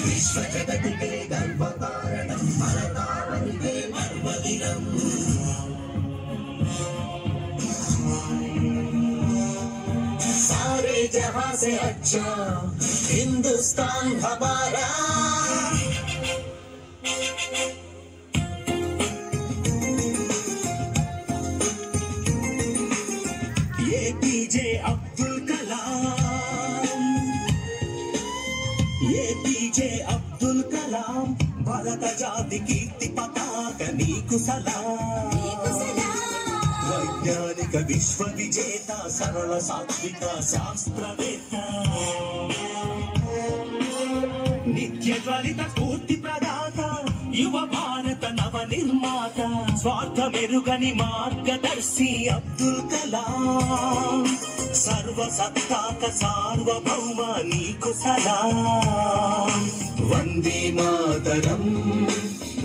విశ్వ జగతికే గర్వకారణం భరతావనికే పర్వదినం सारे जहां से अच्छा हिंदुस्तान हमारा ये पीजे अब्दुल कलाम ये पीजे अब्दुल कलाम भारत जाति कीर्ति पताक नीकु सलाम वैज्ञानिक विश्व विजेता सरल सात्विक शास्त्रवेत्त नित्य ज्वलित स्फूर्ति प्रदाता युव भारत नव निर्माता स्वार्थ मेरुगनि मार्गदर्शी अब्दुल कलाम सर्व सत्ताक सार्वभौम नीकु सलाम वंदे मातरम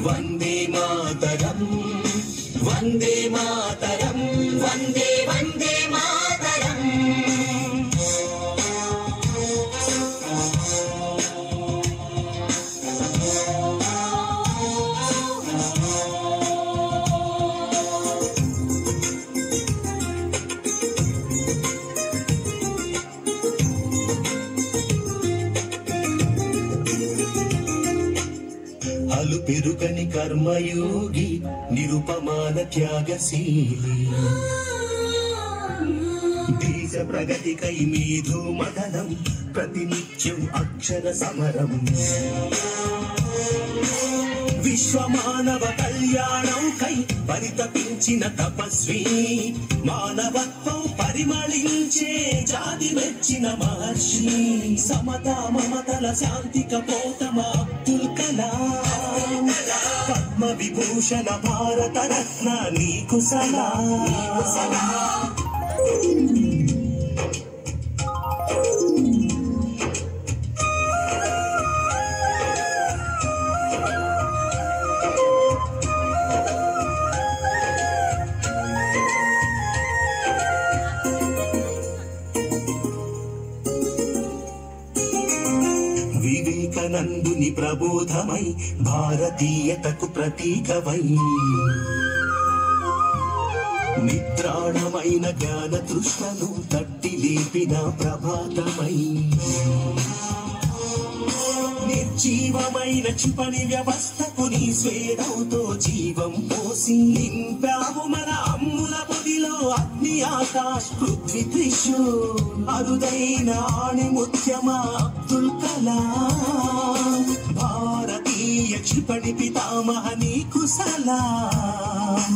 वंदे मातरम वंदे मातरम वंदे वंदे मातरम అలు పెరుగని కర్మయోగి నిరుపమాన త్యాగశీలి దేశ ప్రగతికై మీధు మదనం ప్రతినిత్యం అక్షర సమరం విశ్వమానవ కళ్యాణం కై పరితపించిన తపస్వి మానవత్వం పరిమళించే జాతి మెచ్చిన మహర్షి సమతా మమతల శాంతి కపోతమ అబ్దుల్ కలాం పద్మ విభూషణ భారత రత్న నీకు సలాం వివేకానందుని ప్రబోధమై భారతీయతకు ప్రతీకవై నిద్రాణమైన జ్ఞాన తృష్ణను తట్టి లేపిన ప్రభాతమై నిర్జీవమైన క్షిపణి వ్యవస్థకు నీ స్వేదంతో జీవం పోసి నింపావు మన అమ్ముల పొదిలో అగ్ని ఆకాశ్ పృథ్వీ త్రిశూ అరుదైన ఆణిముత్యమ అబ్దుల్ కలాం భారతీయ క్షిపణి పితామహ నీకు సలాం